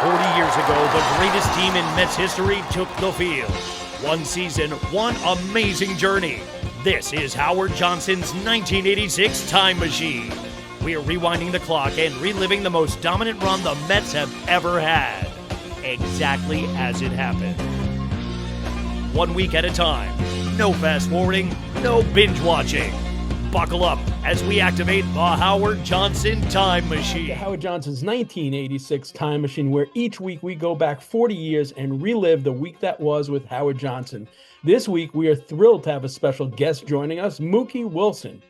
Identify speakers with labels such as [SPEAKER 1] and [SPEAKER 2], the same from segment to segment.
[SPEAKER 1] 40 years ago, the greatest team in Mets history took the field. One season, one amazing journey. This is Howard Johnson's 1986 Time Machine. We are rewinding the clock and reliving the most dominant run the Mets have ever had. Exactly as it happened. 1 week at a time. No fast forwarding, no binge watching. Buckle up as we activate the Howard Johnson Time Machine.
[SPEAKER 2] The Howard Johnson's 1986 Time Machine, where each week we go back 40 years and relive the week that was with Howard Johnson. This week, we are thrilled to have a special guest joining us, Mookie Wilson.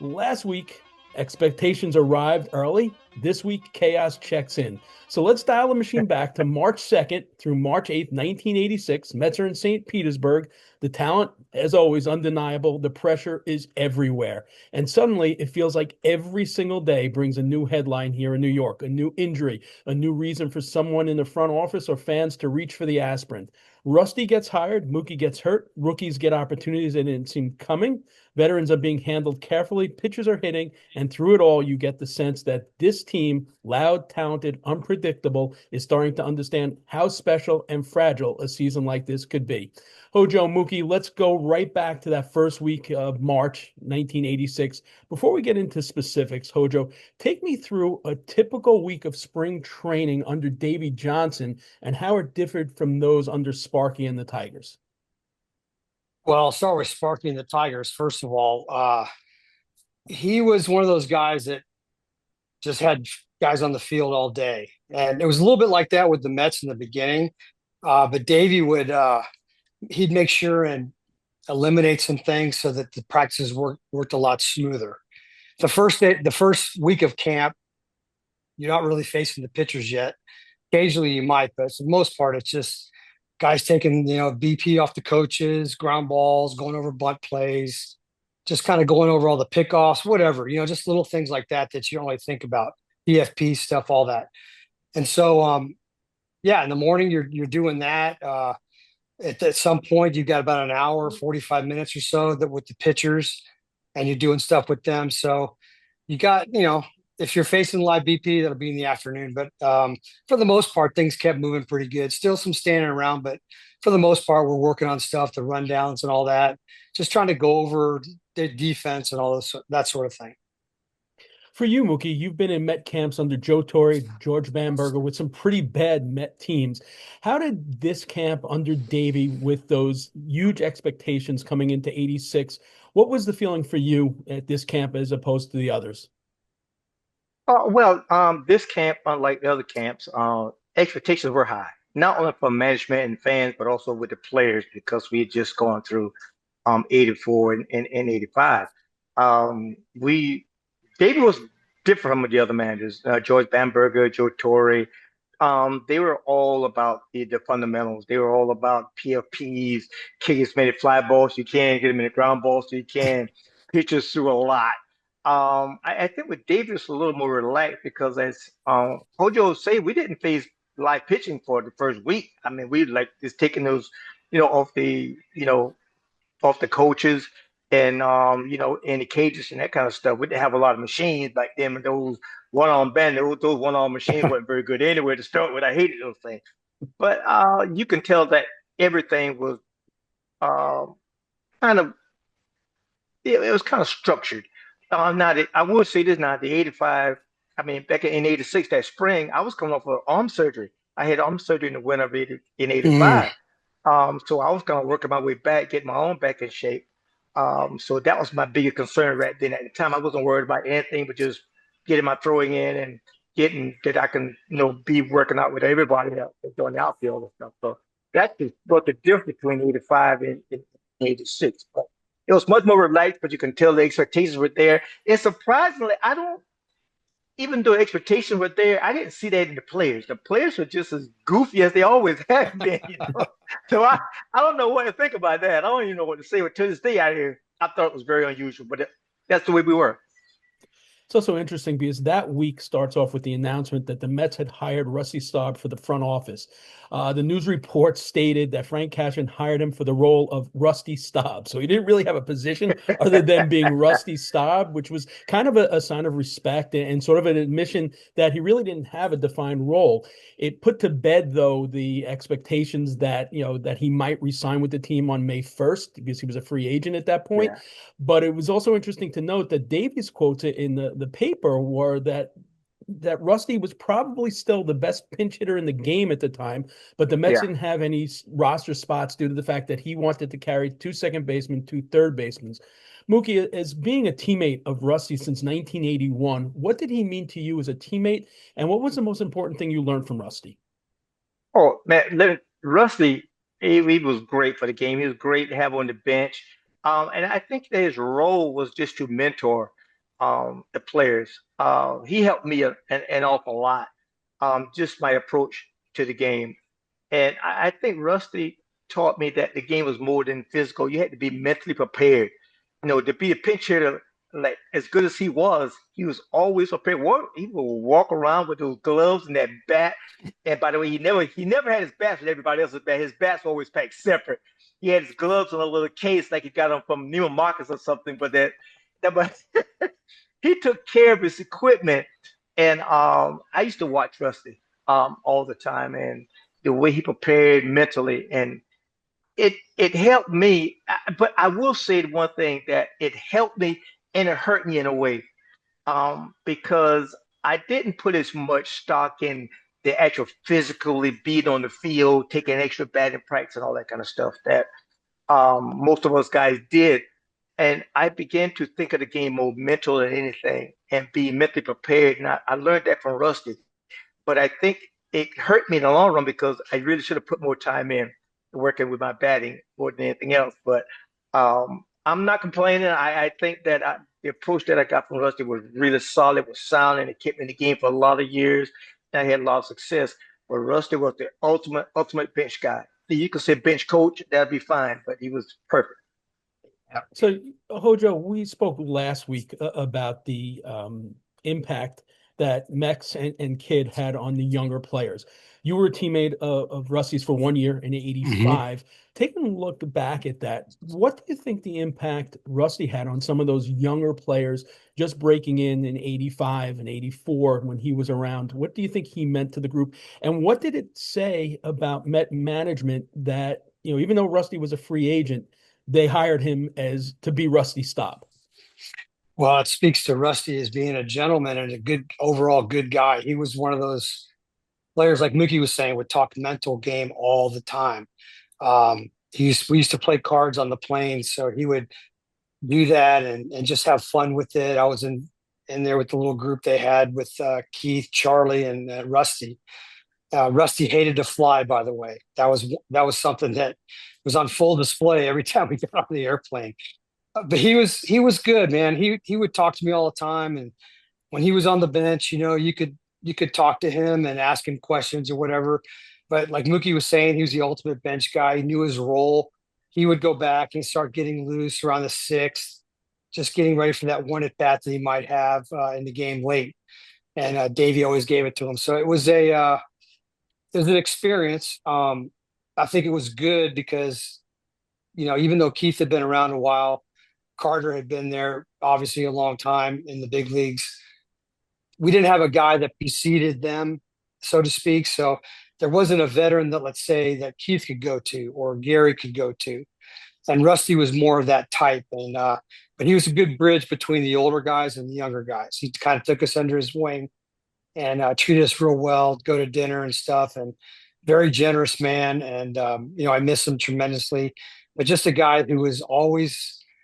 [SPEAKER 2] Last week, expectations arrived early. This week, chaos checks in. So let's dial the machine back to March 2nd through March 8th, 1986. Mets are in St. Petersburg. The talent, as always, undeniable. The pressure is everywhere. And suddenly, it feels like every single day brings a new headline here in New York, a new injury, a new reason for someone in the front office or fans to reach for the aspirin. Rusty gets hired, Mookie gets hurt, rookies get opportunities that didn't seem coming, veterans are being handled carefully, pitchers are hitting, and through it all, you get the sense that this team, loud, talented, unpredictable, is starting to understand how special and fragile a season like this could be. Hojo, Mookie, let's go right back to that first week of March 1986. Before we get into specifics, Hojo, take me through a typical week of spring training under Davey Johnson and how it differed from those under Sparky and the Tigers.
[SPEAKER 3] Well, I'll start with Sparky and the Tigers. First of all, he was one of those guys that just had guys on the field all day. And it was a little bit like that with the Mets in the beginning. But Davey would he'd make sure and eliminate some things so that the practices worked a lot smoother. The first week of camp, you're not really facing the pitchers yet. Occasionally you might, but for the most part, it's just guys taking, BP off the coaches, ground balls, going over bunt plays, just kind of going over all the pickoffs, whatever, just little things like that you don't really think about, PFP stuff, all that. And so, in the morning you're doing that. At some point, you've got about an hour, 45 minutes or so with the pitchers, and you're doing stuff with them. So you got, if you're facing live BP, that'll be in the afternoon. But for the most part, things kept moving pretty good. Still some standing around, but for the most part, we're working on stuff, the rundowns and all that, just trying to go over the defense and all this, that sort of thing.
[SPEAKER 2] For you, Mookie, you've been in Met camps under Joe Torre, George Bamberger with some pretty bad Met teams. How did this camp under Davey, with those huge expectations coming into 86, what was the feeling for you at this camp as opposed to the others?
[SPEAKER 4] This camp, unlike the other camps, expectations were high, not only from management and fans, but also with the players, because we had just gone through 84 and 85. David was different from the other managers, George Bamberger, Joe Torre. They were all about the fundamentals. They were all about PFPs, kick as many fly balls you can, get them in the ground balls so you can, pitchers through a lot. I think with David it's a little more relaxed because, as Hojo say, we didn't face live pitching for the first week. I mean, we just taking those, off the coaches and in the cages and that kind of stuff. We didn't have a lot of machines back then. And those one-arm band, those one-arm machines weren't very good anyway to start with. I hated those things. But you can tell that everything was it was kind of structured. I will say this now, the 85, back in 86, that spring, I was coming off of arm surgery. I had arm surgery in the winter of in 85. So I was kind of working my way back, getting my arm back in shape. So that was my biggest concern right then. At the time, I wasn't worried about anything but just getting my throwing in and getting that I can, be working out with everybody else doing the outfield and stuff. So that's just what the difference between 85 and 86. But it was much more relaxed, but you can tell the expectations were there. And surprisingly, even though expectations were there, I didn't see that in the players. The players were just as goofy as they always have been. So I don't know what to think about that. I don't even know what to say. But to this day, I thought it was very unusual, but that's the way we were.
[SPEAKER 2] It's also interesting because that week starts off with the announcement that the Mets had hired Rusty Staub for the front office. The news report stated that Frank Cashin hired him for the role of Rusty Staub. So he didn't really have a position other than being Rusty Staub, which was kind of a sign of respect and sort of an admission that he really didn't have a defined role. It put to bed, though, the expectations that, that he might resign with the team on May 1st because he was a free agent at that point.
[SPEAKER 4] Yeah.
[SPEAKER 2] But it was also interesting to note that Davies quotes in the paper were that Rusty was probably still the best pinch hitter in the game at the time, but the Mets
[SPEAKER 4] Yeah.
[SPEAKER 2] didn't have any roster spots due to the fact that he wanted to carry 2 second basemen, 2 third basemen. Mookie, as being a teammate of Rusty since 1981, what did he mean to you as a teammate, and what was the most important thing you learned from Rusty?
[SPEAKER 4] Oh man, Rusty, he was great for the game. He was great to have on the bench. And I think that his role was just to mentor the players. He helped me an awful lot. Just my approach to the game. And I think Rusty taught me that the game was more than physical. You had to be mentally prepared. To be a pinch hitter, like as good as he was always prepared. He would walk around with those gloves and that bat. And by the way, he never had his bats with everybody else's bat. His bats were always packed separate. He had his gloves in a little case like he got them from Neiman Marcus or something. But he took care of his equipment. And I used to watch Rusty all the time, and the way he prepared mentally, and it helped me. But I will say the one thing, that it helped me and it hurt me in a way, because I didn't put as much stock in the actual physically being on the field, taking extra batting practice and all that kind of stuff that most of us guys did. And I began to think of the game more mental than anything and be mentally prepared. And I learned that from Rusty. But I think it hurt me in the long run because I really should have put more time in working with my batting more than anything else. But I'm not complaining. I think that the approach that I got from Rusty was really solid, was sound, and it kept me in the game for a lot of years. And I had a lot of success. But Rusty was the ultimate bench guy. You could say bench coach, that'd be fine, but he was perfect.
[SPEAKER 2] So, Hojo, we spoke last week about the impact that Mex and Kidd had on the younger players. You were a teammate of Rusty's for 1 year in '85. Taking a look back at that, what do you think the impact Rusty had on some of those younger players just breaking in '85 and '84 when he was around? What do you think he meant to the group? And what did it say about Met management that, even though Rusty was a free agent, they hired him to be Rusty Staub?
[SPEAKER 3] Well, it speaks to Rusty as being a gentleman and a overall good guy. He was one of those players, like Mookie was saying, would talk mental game all the time. We used to play cards on the plane, so he would do that and just have fun with it. I was in there with the little group they had with Keith, Charlie, and Rusty. Rusty hated to fly, by the way. That was something that was on full display every time we got on the airplane. But he was good, man. He would talk to me all the time, and when he was on the bench, you could talk to him and ask him questions or whatever. But like Mookie was saying, he was the ultimate bench guy. He knew his role. He would go back and start getting loose around the 6th, just getting ready for that one at bat that he might have in the game late. And Davey always gave it to him. So it was an experience. I think it was good because, even though Keith had been around a while, Carter had been there obviously a long time in the big leagues. We didn't have a guy that preceded them, so to speak. So there wasn't a veteran that, let's say, that Keith could go to or Gary could go to. And Rusty was more of that type. And but he was a good bridge between the older guys and the younger guys. He kind of took us under his wing and treated us real well, go to dinner and stuff. And very generous man. And, I miss him tremendously. But just a guy who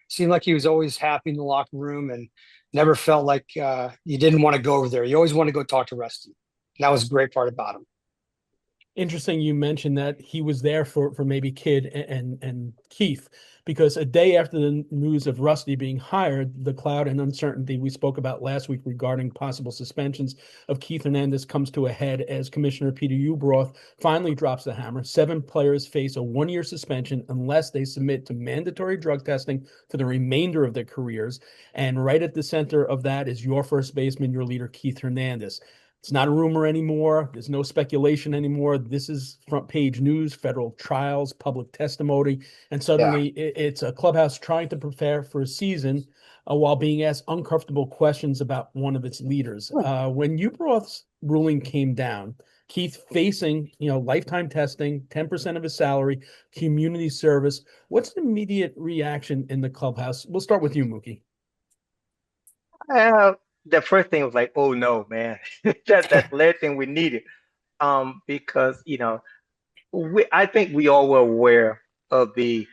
[SPEAKER 3] seemed like he was always happy in the locker room and never felt like you didn't want to go over there. You always want to go talk to Rusty. And that was a great part about him.
[SPEAKER 2] Interesting you mentioned that he was there for maybe Kidd and Keith, because a day after the news of Rusty being hired, the cloud and uncertainty we spoke about last week regarding possible suspensions of Keith Hernandez comes to a head as Commissioner Peter Ueberroth finally drops the hammer. 7 players face a 1-year suspension unless they submit to mandatory drug testing for the remainder of their careers. And right at the center of that is your first baseman, your leader, Keith Hernandez. It's not a rumor anymore. There's no speculation anymore. This is front page news, federal trials, public testimony, and suddenly it's a clubhouse trying to prepare for a season while being asked uncomfortable questions about one of its leaders. When Ueberroth's ruling came down, Keith facing, lifetime testing, 10% of his salary, community service. What's the immediate reaction in the clubhouse? We'll start with you, Mookie.
[SPEAKER 4] The first thing was like, oh no, man, that's the last thing we needed. Because I think we all were aware of the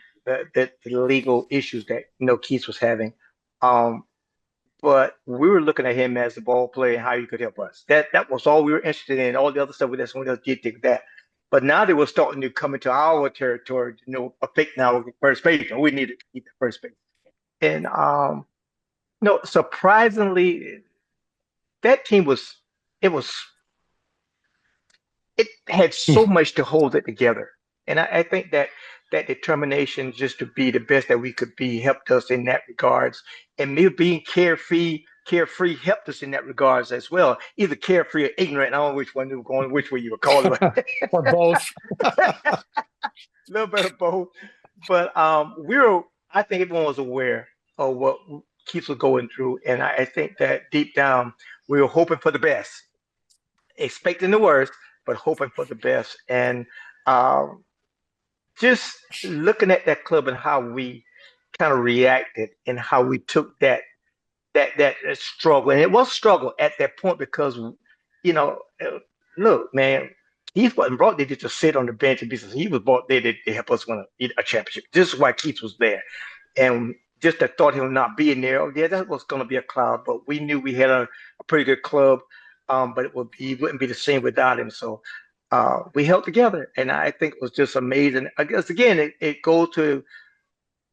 [SPEAKER 4] legal issues that Keith was having. But we were looking at him as a ball player and how he could help us. That was all we were interested in. All the other stuff, that's someone else did take that. But now they were starting to come into our territory, affecting our first base, and we needed to keep the first base. And no, surprisingly, that team it had so much to hold it together. And I think that determination just to be the best that we could be helped us in that regards. And me being carefree helped us in that regards as well. Either carefree or ignorant. I don't know which one you were going, which way you were calling it.
[SPEAKER 3] Or both.
[SPEAKER 4] A little bit of both. But I think everyone was aware of what Keith was going through. And I think that deep down, we were hoping for the best, expecting the worst, but hoping for the best. And just looking at that club and how we kind of reacted and how we took that struggle. And it was a struggle at that point because, look, man, Keith wasn't brought there to sit on the bench and be. He was brought there to help us win a championship. This is why Keith was there. And just the thought of him not being there, that was going to be a cloud. But we knew we had a pretty good club, but it wouldn't be the same without him. So we held together, and I think it was just amazing. I guess, again, it goes to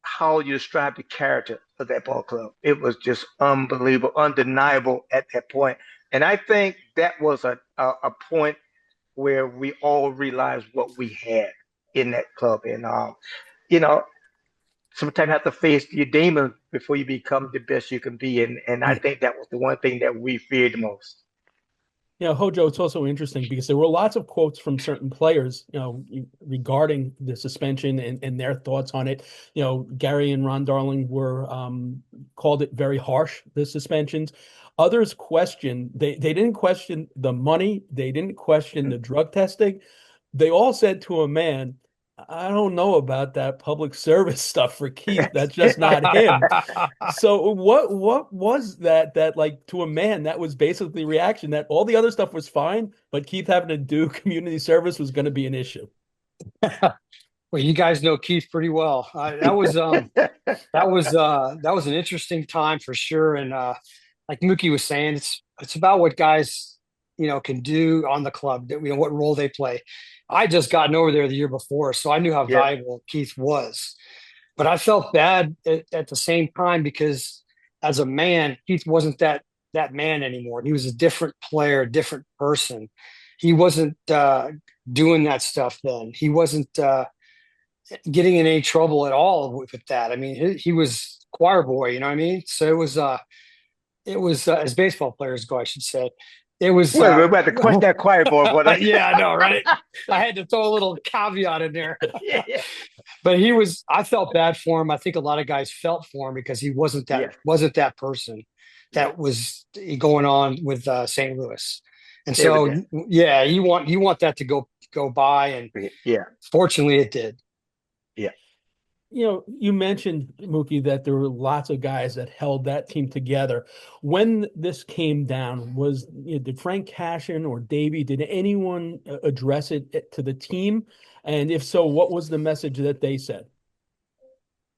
[SPEAKER 4] how you describe the character of that ball club. It was just unbelievable, undeniable at that point. And I think that was a point where we all realized what we had in that club. And, sometimes you have to face your demons before you become the best you can be. And I think that was the one thing that we feared the most.
[SPEAKER 2] Hojo, it's also interesting because there were lots of quotes from certain players, regarding the suspension and their thoughts on it. Gary and Ron Darling were called it very harsh, the suspensions. Others questioned, they didn't question the money. They didn't question the drug testing. They all said to a man, I don't know about that public service stuff for Keith. That's just not him. So what was that like to a man? That was basically reaction that all the other stuff was fine, but Keith having to do community service was going to be an issue.
[SPEAKER 3] Well, you guys know Keith pretty well. That was an interesting time for sure. And like Mookie was saying, it's about what guys can do on the club. What role they play. I just gotten over there the year before, so I knew how valuable Keith was. But I felt bad at the same time because as a man, Keith wasn't that man anymore. He was a different player, a different person. He wasn't doing that stuff then. He wasn't getting in any trouble at all with that. I mean, he was choir boy, you know what I mean? So it was as baseball players go, I should say. It was.
[SPEAKER 4] Well, we're about to question that choir boy.
[SPEAKER 3] Yeah, I know, right? I had to throw a little caveat in there.
[SPEAKER 4] Yeah.
[SPEAKER 3] But I felt bad for him. I think a lot of guys felt for him because he wasn't that person that was going on with St. Louis. And so, you want that to go by, and fortunately, it did.
[SPEAKER 4] Yeah.
[SPEAKER 2] You mentioned, Mookie, that there were lots of guys that held that team together. When this came down, did Frank Cashin or Davey, did anyone address it to the team? And if so, what was the message that they said?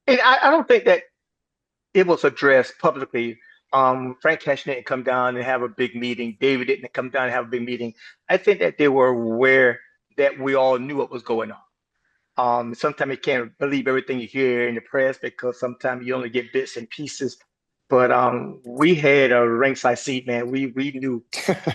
[SPEAKER 4] And I don't think that it was addressed publicly. Frank Cashin didn't come down and have a big meeting. David didn't come down and have a big meeting. I think that they were aware that we all knew what was going on. Sometimes you can't believe everything you hear in the press because sometimes you only get bits and pieces. But we had a ringside seat, man. We knew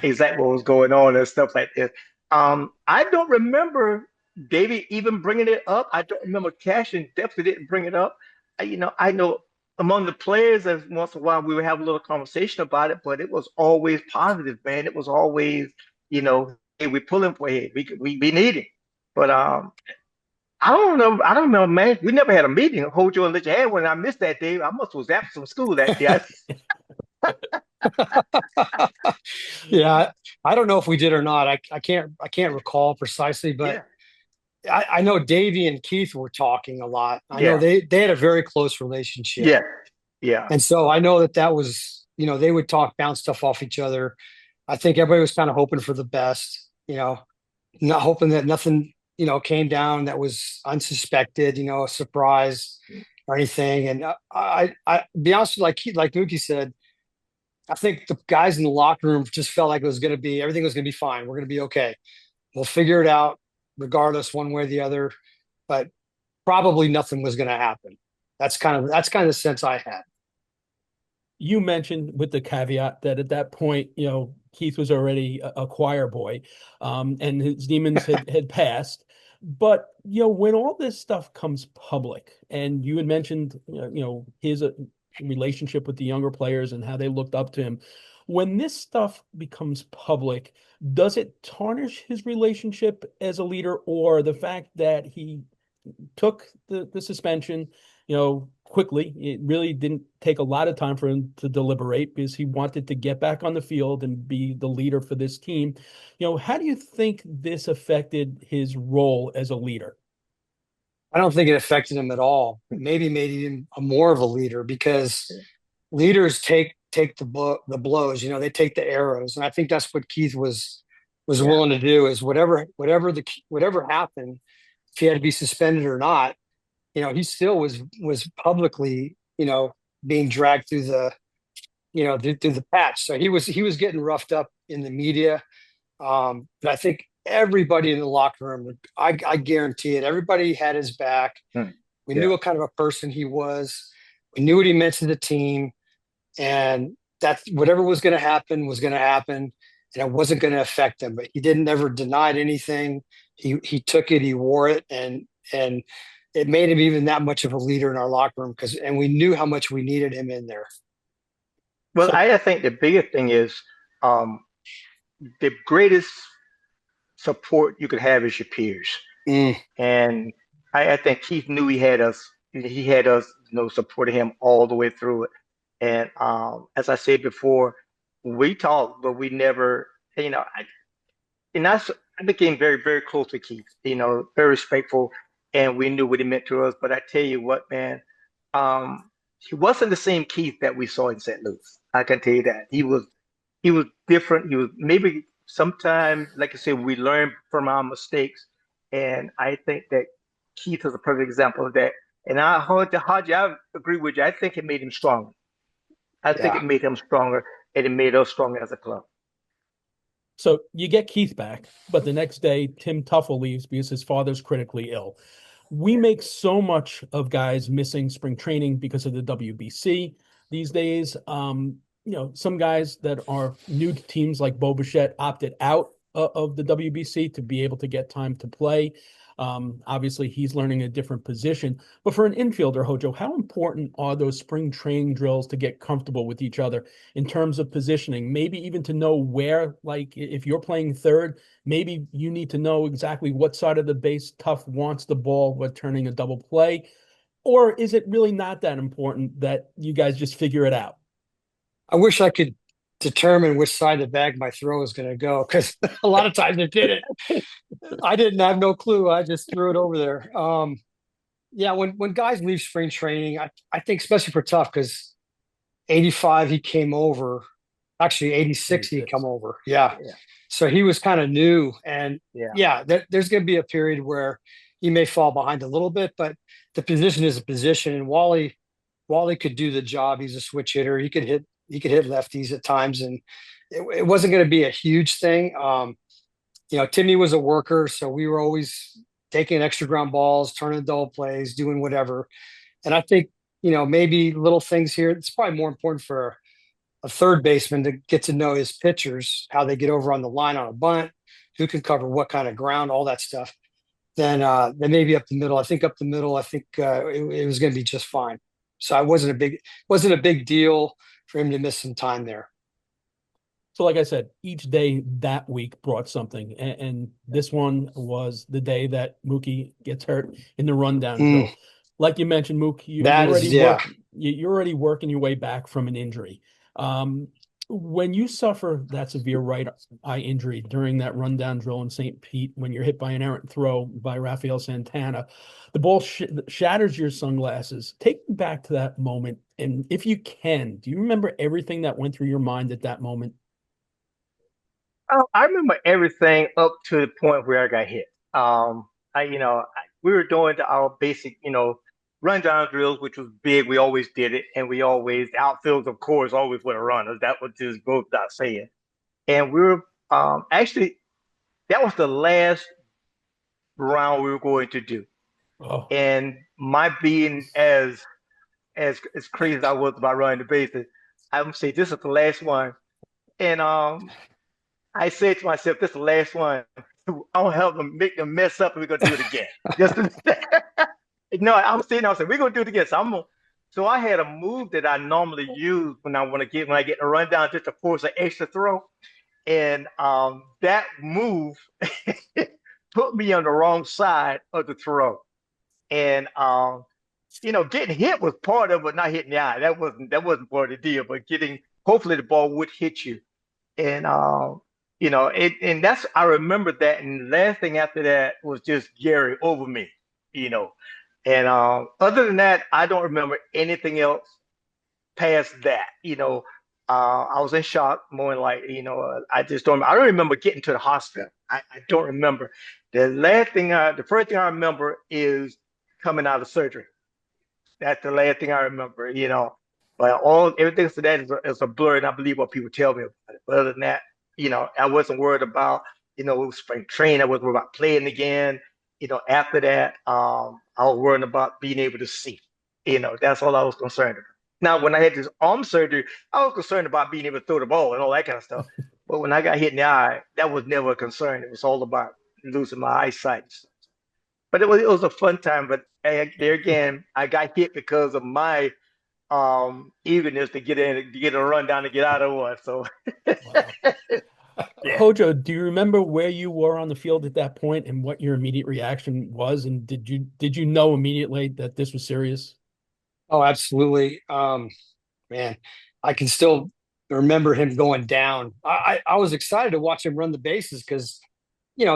[SPEAKER 4] exactly what was going on and stuff like this. I don't remember David even bringing it up. I don't remember Cashin definitely didn't bring it up. I know among the players, as once in a while we would have a little conversation about it, but it was always positive, man. It was always, hey, we're pulling for it. We need it. But I don't know. I don't know, man. We never had a meeting. Hold you and let your hand when I missed that day. I must was absent from school that day.
[SPEAKER 3] Yeah, I don't know if we did or not. I can't recall precisely, but I know Davey and Keith were talking a lot. I know they had a very close relationship.
[SPEAKER 4] Yeah, yeah.
[SPEAKER 3] And so I know that was, they would bounce stuff off each other. I think everybody was kind of hoping for the best, not hoping that nothing, came down that was unsuspected, a surprise or anything. And I be honest with you, like Mookie said, I think the guys in the locker room just felt like everything was going to be fine. We're going to be okay. We'll figure it out regardless one way or the other, but probably nothing was going to happen. That's kind of the sense I had.
[SPEAKER 2] You mentioned with the caveat that at that point, Keith was already a choir boy, and his demons had passed. But, when all this stuff comes public, and you had mentioned, his relationship with the younger players and how they looked up to him, when this stuff becomes public, does it tarnish his relationship as a leader, or the fact that he took the suspension, quickly? It really didn't take a lot of time for him to deliberate because he wanted to get back on the field and be the leader for this team. How do you think this affected his role as a leader?
[SPEAKER 3] I don't think it affected him at all. Maybe made him more of a leader, because leaders take the blows. They take the arrows, and I think that's what Keith was willing to do. Is whatever happened, if he had to be suspended or not, he still was publicly, being dragged through the, through the patch. So he was getting roughed up in the media. But I think everybody in the locker room, I guarantee it, everybody had his back. We knew what kind of a person he was. We knew what he meant to the team, and that whatever was going to happen was going to happen, and it wasn't going to affect him. But he didn't ever denied anything. He took it, he wore it, and it made him even that much of a leader in our locker room, and we knew how much we needed him in there.
[SPEAKER 4] Well, I think the biggest thing is the greatest support you could have is your peers. And I think Keith knew he had us, supporting him all the way through it. And as I said before, we talked, but we never, I became very, very close to Keith, very respectful, and we knew what he meant to us. But I tell you what, man, he wasn't the same Keith that we saw in St. Louis. I can tell you that. He was different. He was maybe sometimes, like I said, we learn from our mistakes. And I think that Keith is a perfect example of that. And Haji, I agree with you. I think it made him stronger. I think it made him stronger, and it made us stronger as a club.
[SPEAKER 2] So you get Keith back, but the next day, Tim Tuffle leaves because his father's critically ill. We make so much of guys missing spring training because of the WBC these days. Some guys that are new to teams like Bo Bichette opted out of the WBC to be able to get time to play. Obviously, he's learning a different position. But for an infielder, Hojo, how important are those spring training drills to get comfortable with each other in terms of positioning? Maybe even to know where, like if you're playing third, maybe you need to know exactly what side of the base Tuff wants the ball when turning a double play. Or is it really not that important that you guys just figure it out?
[SPEAKER 3] I wish I could determine which side of the bag my throw is going to go, because a lot of times it didn't. I didn't have no clue. I just threw it over there. When guys leave spring training, I think especially for Tuff, because 85 he came over. Actually, 86 he come over. Yeah. So he was kind of new, and there's going to be a period where he may fall behind a little bit, but the position is a position, and Wally could do the job. He's a switch hitter. He could hit lefties at times, and it wasn't going to be a huge thing. Timmy was a worker, so we were always taking extra ground balls, turning double plays, doing whatever. And I think, maybe little things here. It's probably more important for a third baseman to get to know his pitchers, how they get over on the line on a bunt, who can cover what kind of ground, all that stuff. Then maybe up the middle. I think up the middle, it was going to be just fine. So it wasn't a big deal for him to miss some time there.
[SPEAKER 2] So like I said, each day that week brought something. And this one was the day that Mookie gets hurt in the rundown drill. Like you mentioned, Mookie, you're already working your way back from an injury. When you suffer that severe right eye injury during that rundown drill in St. Pete, when you're hit by an errant throw by Rafael Santana, the ball shatters your sunglasses. Take me back to that moment. And if you can, do you remember everything that went through your mind at that moment?
[SPEAKER 4] I remember everything up to the point where I got hit. We were doing our basic, rundown drills, which was big. We always did it, and the outfields, of course, always with a runner. That was just goes without saying. And we were actually that was the last round we were going to do.
[SPEAKER 2] Oh.
[SPEAKER 4] And my being as crazy as I was about running the bases, I would say this is the last one. And I said to myself, this is the last one. I don't have them make them mess up and we're gonna do it again. No, I was saying, we're gonna do it again. So I had a move that I normally use when I get a rundown just to force an extra throw. And that move put me on the wrong side of the throw. And getting hit was part of it, but not hitting the eye. That wasn't part of the deal. But hopefully the ball would hit you. And and that's I remember that. And the last thing after that was just Gary over me, And other than that, I don't remember anything else past that. I was in shock, more than like, I just don't. I don't remember getting to the hospital. I don't remember. The first thing I remember is coming out of surgery. That's the last thing I remember. But everything to that is a blur, and I believe what people tell me about it. But other than that, I wasn't worried about, spring training. I wasn't worried about playing again. After that, I was worried about being able to see. That's all I was concerned about. Now, when I had this arm surgery, I was concerned about being able to throw the ball and all that kind of stuff. But when I got hit in the eye, that was never a concern. It was all about losing my eyesight. But it was a fun time. But there again, I got hit because of my eagerness to get a rundown to get out of one. So.
[SPEAKER 2] Wow.
[SPEAKER 4] Yeah.
[SPEAKER 2] Hojo, do you remember where you were on the field at that point and what your immediate reaction was? And did you know immediately that this was serious?
[SPEAKER 3] Oh, absolutely. Man, I can still remember him going down. I was excited to watch him run the bases because,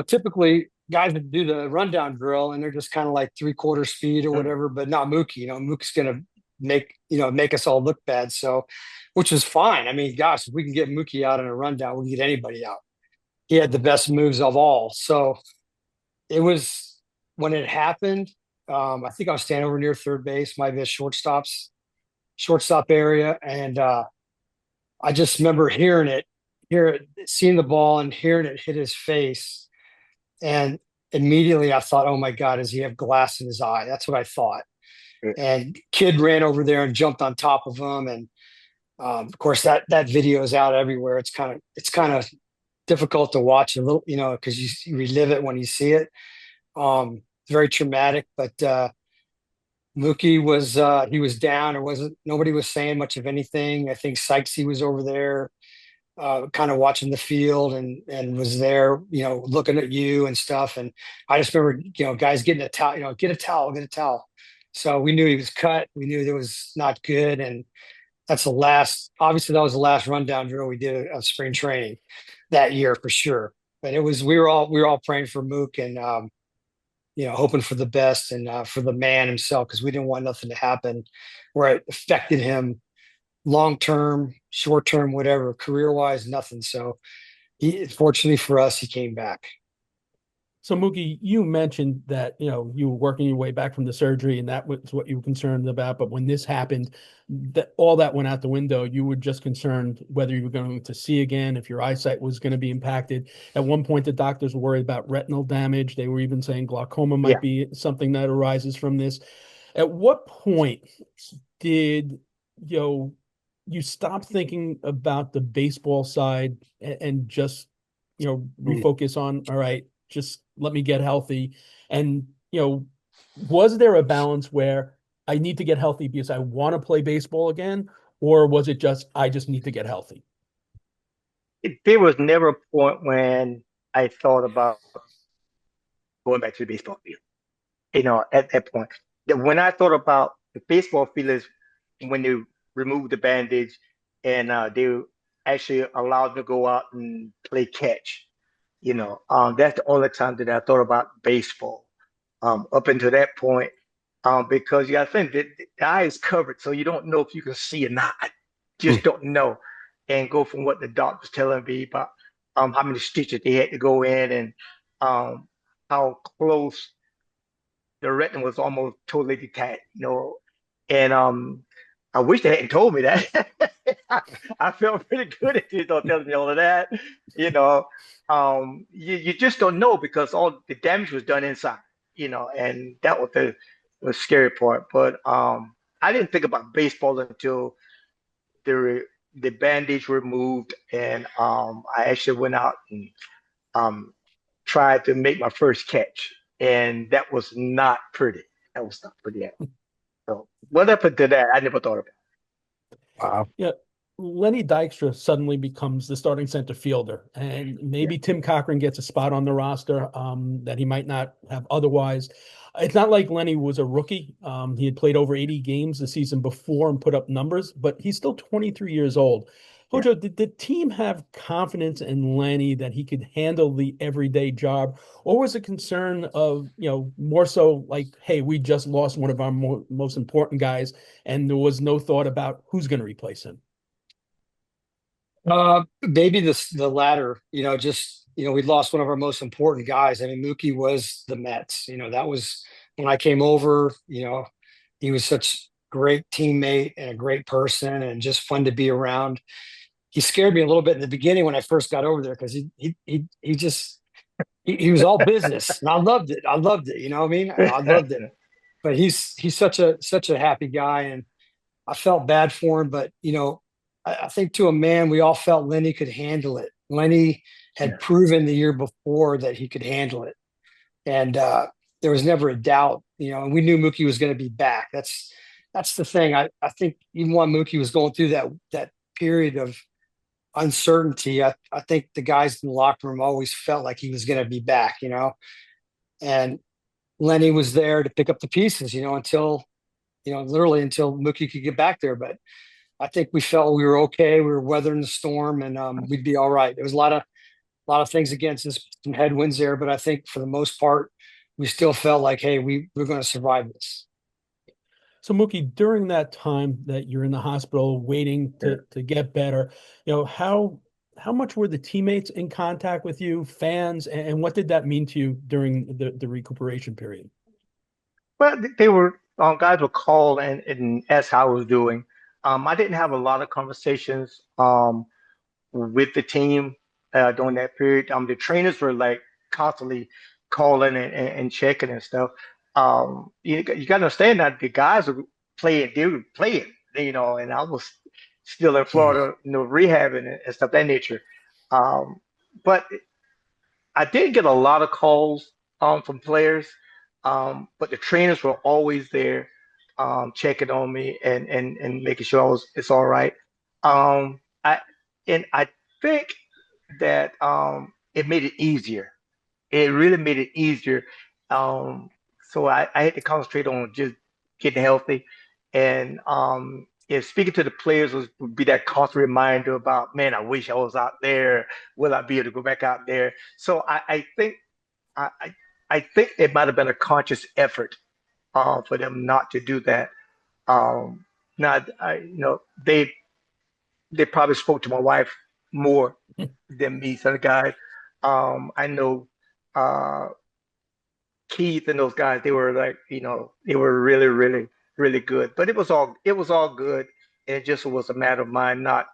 [SPEAKER 3] typically guys would do the rundown drill and they're just kind of like 3/4 speed or whatever, but not Mookie. Mookie's going to make us all look bad. So, which was fine. I mean, gosh, if we can get Mookie out in a rundown, we can get anybody out. He had the best moves of all. So it was when it happened. I think I was standing over near third base, might be a shortstop area. And I just remember seeing the ball and hearing it hit his face. And immediately I thought, oh my God, does he have glass in his eye? That's what I thought. And kid ran over there and jumped on top of him. And of course that video is out everywhere. It's kind of difficult to watch a little, because you relive it when you see it. Very traumatic, but Mookie was down. Nobody was saying much of anything. I think Sykesy was over there, kind of watching the field and was there, looking at you and stuff. And I just remember, guys getting a towel, get a towel. So we knew he was cut. We knew it was not good. And obviously that was the last rundown drill we did of spring training that year for sure. But we were all praying for Mook and, hoping for the best and for the man himself, because we didn't want nothing to happen where it affected him long-term, short-term, whatever, career-wise, nothing. So fortunately for us, he came back.
[SPEAKER 2] So Mookie, you mentioned that, you were working your way back from the surgery and that was what you were concerned about. But when this happened, that all that went out the window. You were just concerned whether you were going to see again, if your eyesight was going to be impacted. At one point, the doctors were worried about retinal damage. They were even saying glaucoma might
[SPEAKER 4] Yeah.
[SPEAKER 2] be something that arises from this. At what point did, you stop thinking about the baseball side and just, refocus on, all right, just let me get healthy. And, was there a balance where I need to get healthy because I want to play baseball again? Or was it just, I just need to get healthy?
[SPEAKER 4] There was never a point when I thought about going back to the baseball field. At that point, when I thought about the baseball field is when they removed the bandage and they actually allowed me to go out and play catch. That's the only time that I thought about baseball. Up until that point, because you got to think that the eye is covered, so you don't know if you can see or not. Just don't know, and go from what the doc was telling me about how many stitches they had to go in and how close the retina was almost totally detached. And I wish they hadn't told me that. I felt pretty good if you don't tell me all of that. You just don't know because all the damage was done inside, and that was the scary part. But I didn't think about baseball until the bandage removed, and I actually went out and um, tried to make my first catch, and that was not pretty. That was not pretty at all. So what happened to that? I never thought about.
[SPEAKER 3] Wow.
[SPEAKER 2] Yeah. Lenny Dykstra suddenly becomes the starting center fielder, and
[SPEAKER 4] Yeah.
[SPEAKER 2] maybe Tim Cochran gets a spot on the roster that he might not have otherwise. It's not like Lenny was a rookie. He had played over 80 games the season before and put up numbers, but he's still 23 years old.
[SPEAKER 4] Yeah.
[SPEAKER 2] Hojo, did the team have confidence in Lenny that he could handle the everyday job, or was it concern of, more so like, hey, we just lost one of our most important guys, and there was no thought about who's going to replace him?
[SPEAKER 3] Maybe the latter, we lost one of our most important guys. I mean, Mookie was the Mets. That was when I came over, he was such a great teammate and a great person and just fun to be around. He scared me a little bit in the beginning when I first got over there because he was all business and I loved it. I loved it. You know what I mean? I loved it. But he's such a happy guy and I felt bad for him, but I think to a man, we all felt Lenny could handle it. Lenny had
[SPEAKER 4] Yeah.
[SPEAKER 3] proven the year before that he could handle it. And there was never a doubt, and we knew Mookie was going to be back. That's the thing. I think even when Mookie was going through that period of uncertainty, I think the guys in the locker room always felt like he was going to be back, and Lenny was there to pick up the pieces, until, literally until Mookie could get back there. But I think we felt we were okay. We were weathering the storm, and we'd be all right. There was a lot of things against us, some headwinds there, but I think for the most part, we still felt like, hey, we're going to survive this.
[SPEAKER 2] So Mookie, during that time that you're in the hospital waiting to get better, how much were the teammates in contact with you, fans, and what did that mean to you during the recuperation period?
[SPEAKER 4] Well, they were guys would call and ask how I was doing. I didn't have a lot of conversations with the team during that period. The trainers were like constantly calling and checking and stuff. You got to understand that the guys were playing, they were playing, and I was still in Florida, rehabbing and stuff that nature. But I did get a lot of calls from players, but the trainers were always there, checking on me and making sure it's all right. I I think that it made it easier. It really made it easier. So I had to concentrate on just getting healthy, and if speaking to the players would be that constant reminder about, man, I wish I was out there. Will I be able to go back out there? So I think I, I I think it might have been a conscious effort for them not to do that. Um, not they probably spoke to my wife more than me, so the guys. I know uh, Keith and those guys, they were like, they were really, really, really good. But it was all good. And it just was a matter of mine not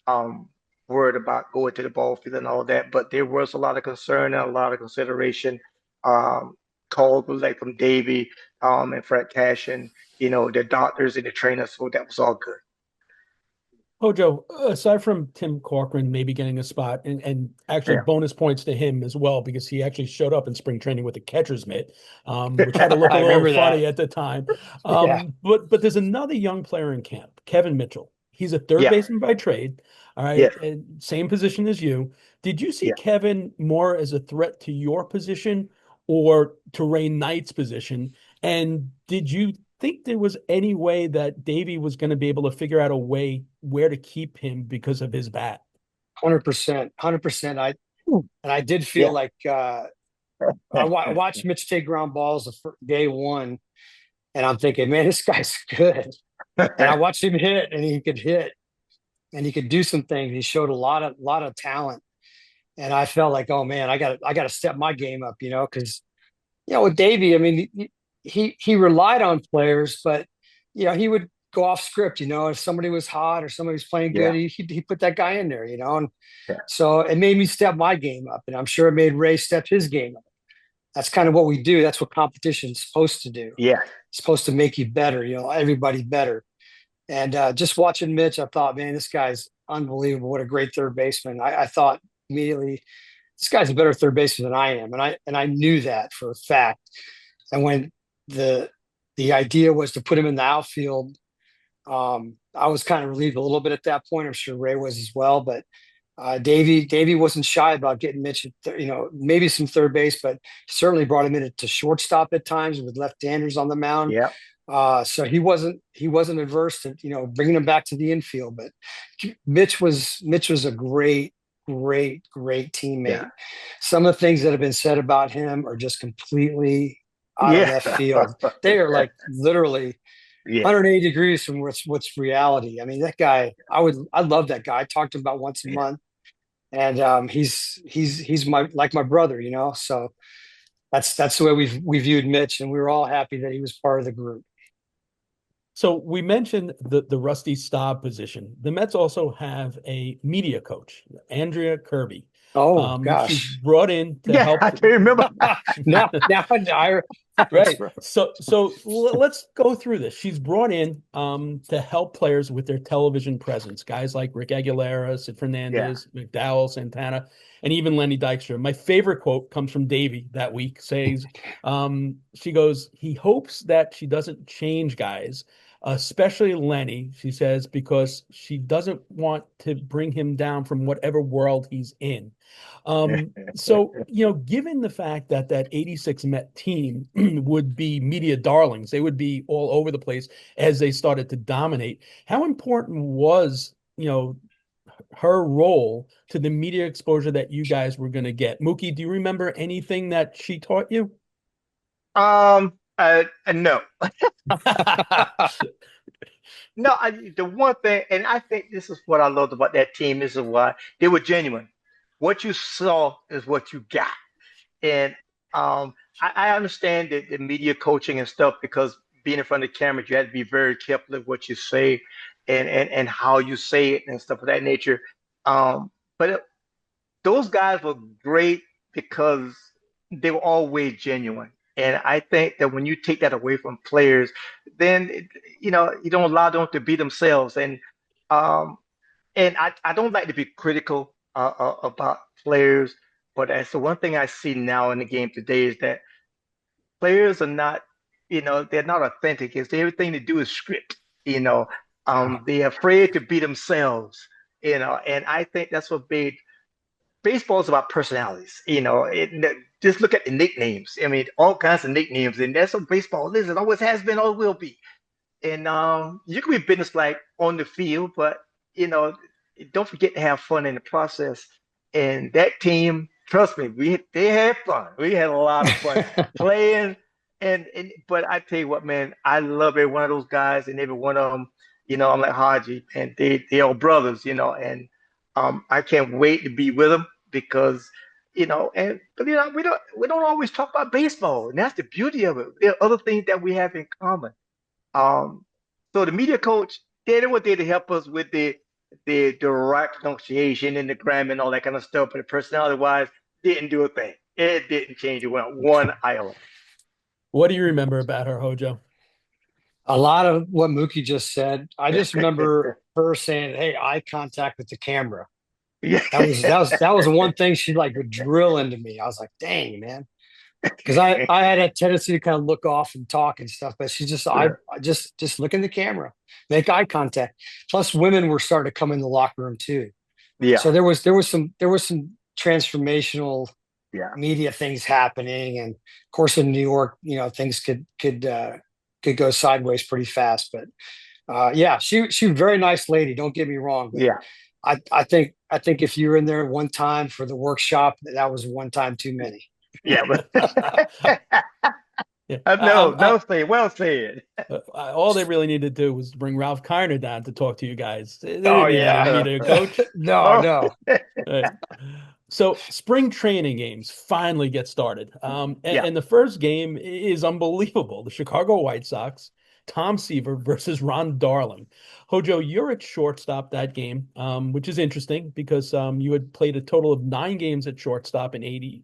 [SPEAKER 4] um worried about going to the ball field and all that. But there was a lot of concern and a lot of consideration um called like from Davey and Fred Cash and the doctors and the trainers. So that was all good.
[SPEAKER 2] Hojo, aside from Tim Corcoran maybe getting a spot, and actually
[SPEAKER 4] Yeah.
[SPEAKER 2] bonus points to him as well, because he actually showed up in spring training with a catcher's mitt, which had to look a
[SPEAKER 3] I
[SPEAKER 2] little
[SPEAKER 3] remember
[SPEAKER 2] funny
[SPEAKER 3] that.
[SPEAKER 2] at the time.
[SPEAKER 3] Yeah,
[SPEAKER 2] But there's another young player in camp, Kevin Mitchell. He's a third
[SPEAKER 4] Yeah.
[SPEAKER 2] baseman by trade. All right,
[SPEAKER 4] Yes.
[SPEAKER 2] and same position as you. Did you see
[SPEAKER 4] Yeah.
[SPEAKER 2] Kevin more as a threat to your position or to Ray Knight's position? And did you think there was any way that Davey was going to be able to figure out a way where to keep him because of his bat?
[SPEAKER 3] 100%, 100%. I did feel
[SPEAKER 4] Yeah.
[SPEAKER 3] like I watched Mitch take ground balls day one, and I'm thinking, man, this guy's good. And I watched him hit, and he could hit, and he could do some things. He showed a lot of talent, and I felt like, oh man, I got to step my game up, because with Davey, I mean, he relied on players, but he would go off script. If somebody was hot or somebody was playing good,
[SPEAKER 4] Yeah.
[SPEAKER 3] he put that guy in there. And
[SPEAKER 4] Yeah.
[SPEAKER 3] so it made me step my game up, and I'm sure it made Ray step his game up. That's kind of what we do. That's what competition's supposed to do.
[SPEAKER 4] Yeah.
[SPEAKER 3] It's supposed to make you better. Everybody better. And just watching Mitch, I thought, man, this guy's unbelievable. What a great third baseman. I thought immediately, this guy's a better third baseman than I am, and I knew that for a fact. And when the idea was to put him in the outfield, I was kind of relieved a little bit at that point. I'm sure Ray was as well, but Davey wasn't shy about getting Mitch, maybe some third base, but certainly brought him in to shortstop at times with left-handers on the mound.
[SPEAKER 4] Yeah.
[SPEAKER 3] So he wasn't adverse to bringing him back to the infield. But Mitch was a great, great, great teammate.
[SPEAKER 4] Yeah.
[SPEAKER 3] Some of the things that have been said about him are just completely out of
[SPEAKER 4] Yeah.
[SPEAKER 3] left field. They are like literally
[SPEAKER 4] Yeah.
[SPEAKER 3] 180 degrees from what's reality. I mean, that guy, I love that guy. I talk to him about once a
[SPEAKER 4] Yeah.
[SPEAKER 3] month, and he's my brother, So that's the way we viewed Mitch, and we were all happy that he was part of the group.
[SPEAKER 2] So we mentioned the Rusty Staub position. The Mets also have a media coach, Andrea Kirby.
[SPEAKER 3] Oh
[SPEAKER 2] She's
[SPEAKER 3] gosh,
[SPEAKER 2] brought in to
[SPEAKER 4] Yeah.
[SPEAKER 2] help.
[SPEAKER 4] I can remember.
[SPEAKER 3] now
[SPEAKER 2] Right. So let's go through this. She's brought in to help players with their television presence. Guys like Rick Aguilera, Sid Fernandez, McDowell, Santana, and even Lenny Dykstra. My favorite quote comes from Davey that week. Says, she goes, he hopes that she doesn't change guys, especially Lenny, she says, because she doesn't want to bring him down from whatever world he's in. So, given the fact that 86 Met team would be media darlings, they would be all over the place as they started to dominate. How important was, her role to the media exposure that you guys were going to get? Mookie, do you remember anything that she taught you?
[SPEAKER 4] No. No, the one thing, and I think this is what I loved about that team. This is why they were genuine. What you saw is what you got. And I understand the media coaching and stuff because being in front of the camera, you have to be very careful of what you say and how you say it and stuff of that nature. But those guys were great because they were always genuine. And I think that when you take that away from players, then you don't allow them to be themselves. Um, and I don't like to be critical about players, but that's the one thing I see now in the game today is that players are not, they're not authentic. It's everything they do is script. You know, they're afraid to be themselves. And I think that's what made baseball is about personalities. Just look at the nicknames. I mean, all kinds of nicknames, and that's what baseball is. It always has been, always will be. And you can be business like on the field, but you know, don't forget to have fun in the process. And that team, trust me, they had fun. We had a lot of fun playing. And but I tell you what, man, I love every one of those guys and every one of them. I'm like Haji, and they are brothers. And I can't wait to be with them because but we don't always talk about baseball, and that's the beauty of it. There are other things that we have in common. Um, so the media coach, they were there to help us with the right pronunciation and the grammar and all that kind of stuff, but personality wise, didn't do a thing. It didn't change it one iota.
[SPEAKER 2] What do you remember about her, Hojo?
[SPEAKER 3] A lot of what Mookie just said. I just remember her saying, "Hey, eye contact with the camera."
[SPEAKER 4] Yeah.
[SPEAKER 3] That was one thing she like would drill into me. I was like, "Dang, man," because I had a tendency to kind of look off and talk and stuff, but she just I just look in the camera, make eye contact. Plus, women were starting to come in the locker room too.
[SPEAKER 4] Yeah.
[SPEAKER 3] So there was some transformational
[SPEAKER 4] Yeah.
[SPEAKER 3] media things happening, and of course in New York, things could go sideways pretty fast. But yeah, she was a very nice lady. Don't get me wrong. But
[SPEAKER 4] Yeah.
[SPEAKER 3] I think if you were in there one time for the workshop, that was one time too many.
[SPEAKER 4] Yeah. But
[SPEAKER 2] Yeah.
[SPEAKER 4] no, well said.
[SPEAKER 2] All they really needed to do was bring Ralph Kiner down to talk to you guys. They didn't
[SPEAKER 4] Oh
[SPEAKER 2] need
[SPEAKER 4] yeah.
[SPEAKER 2] any media coach.
[SPEAKER 3] No.
[SPEAKER 2] Right. So spring training games finally get started.
[SPEAKER 4] Yeah.
[SPEAKER 2] And the first game is unbelievable. The Chicago White Sox, Tom Seaver versus Ron Darling. Hojo, you're at shortstop that game, which is interesting because you had played a total of 9 games at shortstop in 80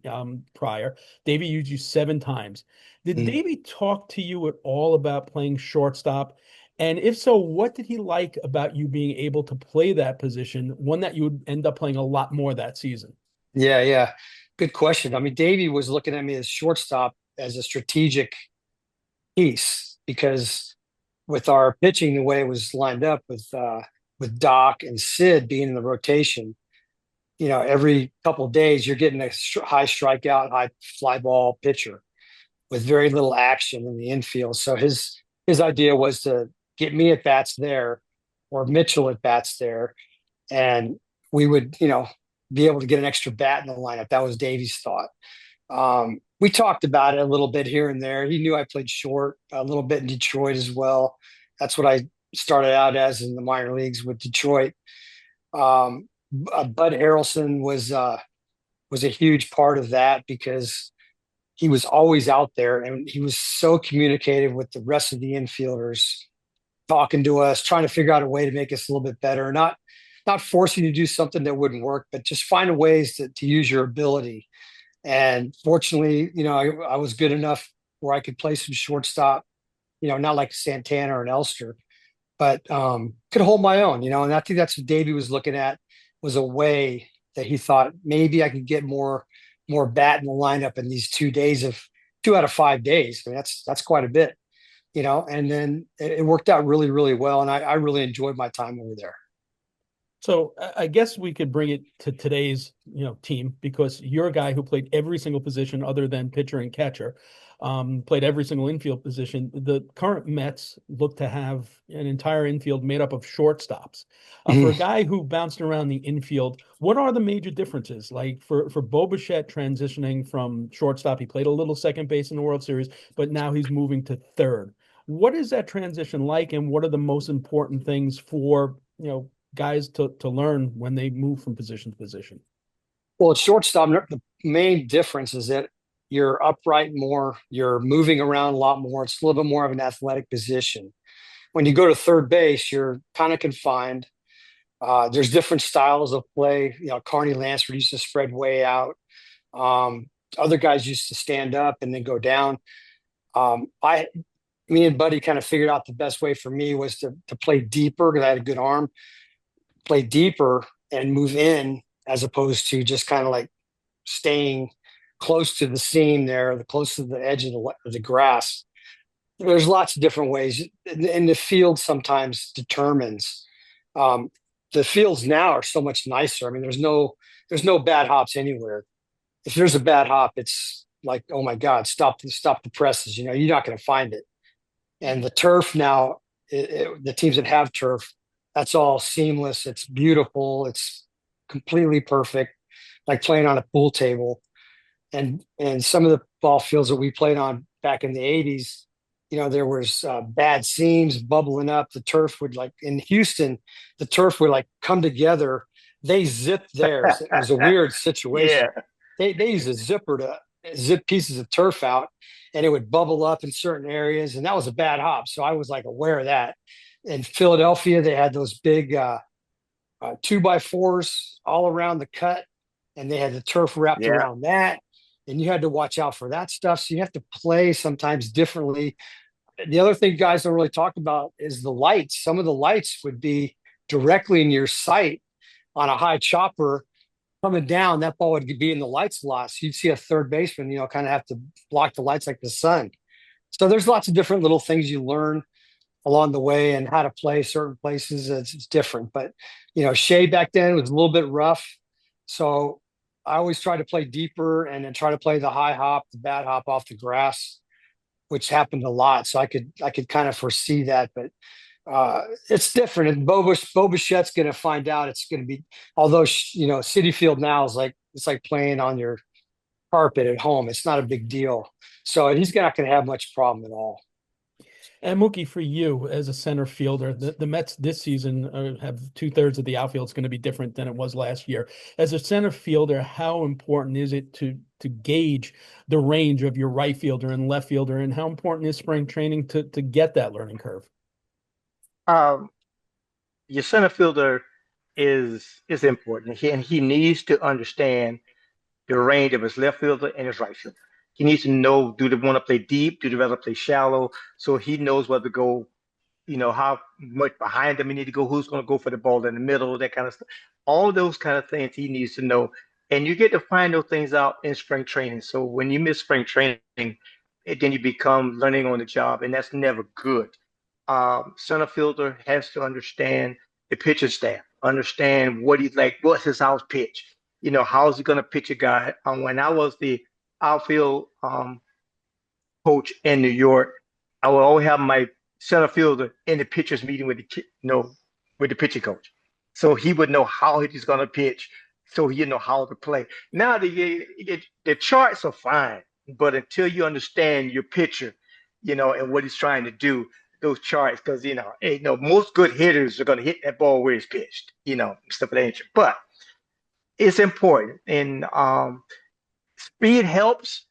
[SPEAKER 2] prior. Davey used you 7 times. Did Davey talk to you at all about playing shortstop? And if so, what did he like about you being able to play that position, one that you would end up playing a lot more that season?
[SPEAKER 3] Yeah. Good question. I mean, Davey was looking at me as shortstop as a strategic piece because with our pitching the way it was lined up with Doc and Sid being in the rotation, every couple of days you're getting a high strikeout, high fly ball pitcher with very little action in the infield. So his idea was to get me at bats there or Mitchell at bats there, and we would be able to get an extra bat in the lineup. That was Davey's thought. We talked about it a little bit here and there. He knew I played short a little bit in Detroit as well. That's what I started out as in the minor leagues with Detroit. Bud Harrelson was a huge part of that because he was always out there and he was so communicative with the rest of the infielders, talking to us, trying to figure out a way to make us a little bit better, not forcing you to do something that wouldn't work, but just find ways to use your ability. And fortunately, I was good enough where I could play some shortstop, not like Santana or an Elster, but could hold my own, and I think that's what Davey was looking at, was a way that he thought maybe I could get more bat in the lineup in these 2 days of 2 out of 5 days. I mean, that's quite a bit, and then it worked out really, really well. And I really enjoyed my time over there.
[SPEAKER 2] So I guess we could bring it to today's, team, because you're a guy who played every single position other than pitcher and catcher, played every single infield position. The current Mets look to have an entire infield made up of shortstops. For a guy who bounced around the infield, what are the major differences? Like for Bo Bichette transitioning from shortstop, he played a little second base in the World Series, but now he's moving to third. What is that transition like, and what are the most important things for, guys to learn when they move from position to position?
[SPEAKER 3] Well, at shortstop, the main difference is that you're upright more, you're moving around a lot more. It's a little bit more of an athletic position. When you go to third base, you're kind of confined. There's different styles of play. Carney Lansford used to spread way out. Other guys used to stand up and then go down. Me and Buddy kind of figured out the best way for me was to play deeper because I had a good arm. Play deeper and move in as opposed to just kind of like staying close to the seam there, close to the edge of the grass. There's lots of different ways, and the field sometimes determines. The fields now are so much nicer. I mean, there's no bad hops anywhere. If there's a bad hop, it's like, oh my God, stop the presses. You're not going to find it. And the turf now, the teams that have turf, that's all seamless. It's beautiful. It's completely perfect, like playing on a pool table. And some of the ball fields that we played on back in the 80s, there was bad seams bubbling up. The turf would, like in Houston, the turf would like come together. They zipped theirs. It was a weird situation.
[SPEAKER 4] Yeah.
[SPEAKER 3] they use a zipper to zip pieces of turf out, and it would bubble up in certain areas, and that was a bad hop. So I was like aware of that. In Philadelphia, they had those big 2x4s all around the cut, and they had the turf wrapped
[SPEAKER 4] Yeah.
[SPEAKER 3] around that, and you had to watch out for that stuff. So you have to play sometimes differently. The other thing guys don't really talk about is the lights. Some of the lights would be directly in your sight on a high chopper coming down. That ball would be in the lights a lot. So you'd see a third baseman, kind of have to block the lights like the sun. So there's lots of different little things you learn along the way, and how to play certain places. It's different. But, Shea back then was a little bit rough. So I always try to play deeper and then try to play the high hop, the bad hop off the grass, which happened a lot. So I could kind of foresee that, but it's different. And Bo Bichette's going to find out it's going to be, although, Citi Field now is it's like playing on your carpet at home. It's not a big deal. So he's not going to have much problem at all.
[SPEAKER 2] And Mookie, for you as a center fielder, the Mets this season have 2/3 of the outfield. It's going to be different than it was last year. As a center fielder, how important is it to gauge the range of your right fielder and left fielder, and how important is spring training to get that learning curve?
[SPEAKER 4] Your center fielder is important, and he needs to understand the range of his left fielder and his right fielder. He needs to know, do they want to play deep? Do they rather play shallow? So he knows whether to go, how much behind them he need to go, who's going to go for the ball in the middle, that kind of stuff. All those kind of things he needs to know. And you get to find those things out in spring training. So when you miss spring training, then you become learning on the job, and that's never good. Center fielder has to understand the pitching staff, understand what he's like, what's his house pitch, how's he going to pitch a guy. When I was the outfield coach in New York, I would always have my center fielder in the pitchers meeting with the pitching coach, so he would know how he's going to pitch, so he know how to play. Now the charts are fine, but until you understand your pitcher, and what he's trying to do, those charts, because most good hitters are going to hit that ball where it's pitched, stuff of that nature. But it's important, and speed helps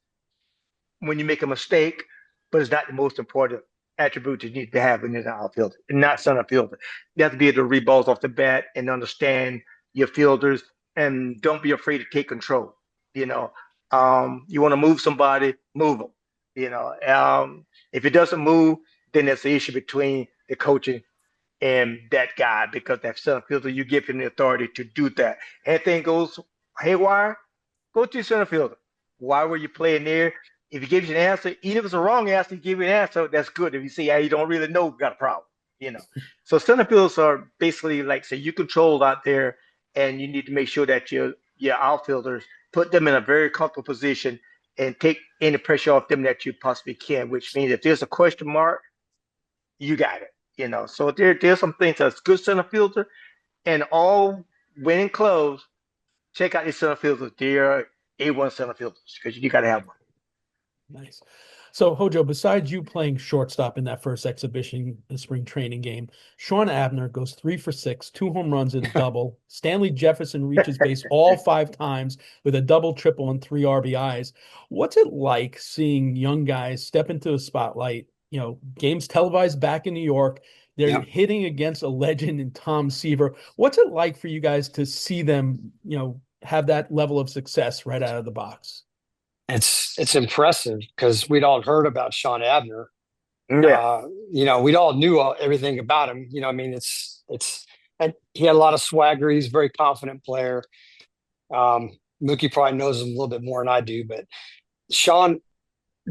[SPEAKER 4] when you make a mistake, but it's not the most important attribute you need to have when you're an outfielder, and not center fielder. You have to be able to read balls off the bat and understand your fielders, and don't be afraid to take control. You want to move somebody, move them. If it doesn't move, then there's the issue between the coaching and that guy, because that center fielder, you give him the authority to do that. Anything goes haywire, go to your center fielder. Why were you playing there? If he gives you an answer, even if it's a wrong answer, he gives you an answer, that's good. If you say, you don't really know, got a problem, So center fielders are basically you control out there, and you need to make sure that your outfielders, put them in a very comfortable position and take any pressure off them that you possibly can, which means if there's a question mark, you got it, So there's some things that's good center fielder, and all winning clubs, check out these center fielders. They're A1 center fielders, because you got to have one.
[SPEAKER 2] Nice. So, Hojo, besides you playing shortstop in that first exhibition, the spring training game, Sean Abner goes 3 for 6, 2 home runs and a double. Stanley Jefferson reaches base all 5 times with a double, triple, and 3 RBIs. What's it like seeing young guys step into the spotlight? Games televised back in New York. They're hitting against a legend in Tom Seaver. What's it like for you guys to see them, have that level of success right out of the box?
[SPEAKER 3] It's impressive, because we'd all heard about Sean Abner.
[SPEAKER 4] Yeah.
[SPEAKER 3] We'd all knew everything about him. And he had a lot of swagger. He's a very confident player. Mookie probably knows him a little bit more than I do, but Sean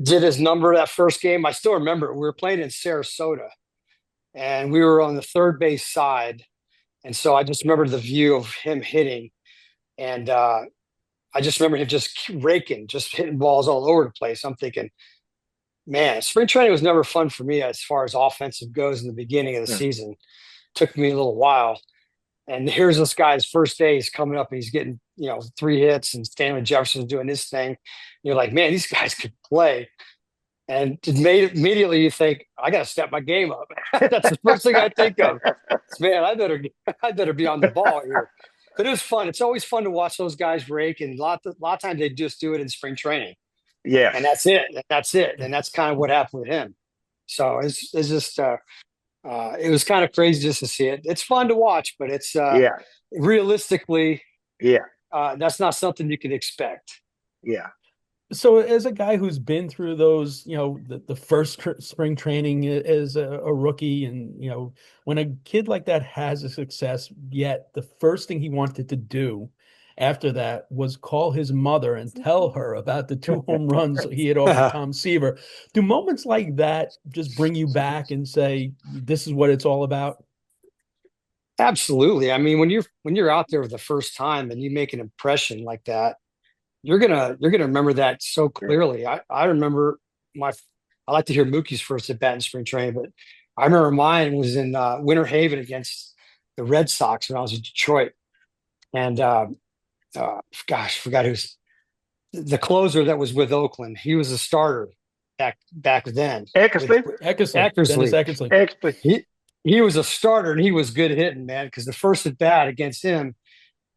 [SPEAKER 3] did his number that first game. I still remember we were playing in Sarasota, and we were on the third base side. And so I just remember the view of him hitting, and I just remember him just raking, just hitting balls all over the place. I'm thinking, man, spring training was never fun for me as far as offensive goes in the beginning of the season. Took me a little while. And here's this guy's first day. He's coming up and he's getting, 3 hits, and Stanley Jefferson's doing his thing. And you're like, man, these guys could play. And immediately you think, I got to step my game up. That's the first thing I think of. Man, I better be on the ball here. But it was fun. It's always fun to watch those guys rake, and a lot of times they just do it in spring training,
[SPEAKER 4] Yes.
[SPEAKER 3] and that's it. That's it, and that's kind of what happened with him. So it's just it was kind of crazy just to see it. It's fun to watch, but it's
[SPEAKER 4] Yeah.
[SPEAKER 3] realistically,
[SPEAKER 4] Yeah.
[SPEAKER 3] that's not something you can expect.
[SPEAKER 4] Yeah.
[SPEAKER 2] So as a guy who's been through those, the first spring training as a rookie, and, when a kid like that has a success, yet the first thing he wanted to do after that was call his mother and tell her about the 2 home runs he had off of Tom Seaver. Do moments like that just bring you back and say, this is what it's all about?
[SPEAKER 3] Absolutely. I mean, when you're out there for the first time and you make an impression like that, you're gonna remember that so clearly. I remember I like to hear Mookie's first at bat in spring training, but I remember mine was in Winter Haven against the Red Sox when I was in Detroit. And forgot who's the closer that was with Oakland. He was a starter back then.
[SPEAKER 4] Eckersley.
[SPEAKER 2] Eckersley.
[SPEAKER 3] He was a starter and he was good hitting, man, because the first at bat against him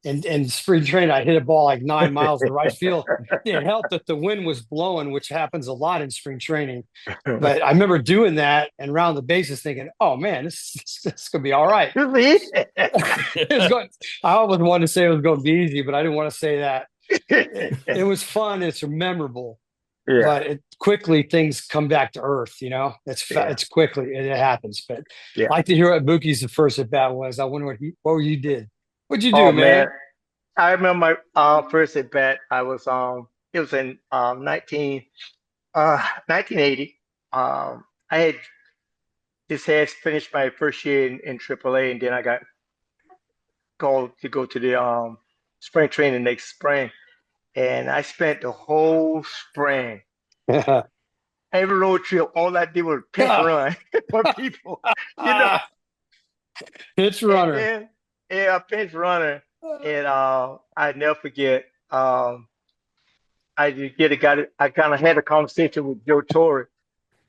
[SPEAKER 3] in spring training, I hit a ball like 9 miles to right field. It helped that the wind was blowing, which happens a lot in spring training. But I remember doing that and round the bases thinking, oh, man, this is going to be all right. I always wanted to say it was going to be easy, but I didn't want to say that. It was fun. It's memorable. Yeah. But quickly things come back to earth, It's quickly, it happens. But I'd like to hear what Mookie's first at bat was. I wonder what you did. What'd you do, man?
[SPEAKER 4] I remember my first at bat. I was it was in 1980. I had finished my first year in AAA, and then I got called to go to the spring training next spring, and I spent the whole spring. Every road trip, all I did was pitch run for people.
[SPEAKER 3] Pitch runner.
[SPEAKER 4] Yeah, a pinch runner, and I never forget. I kind of had a conversation with Joe Torre.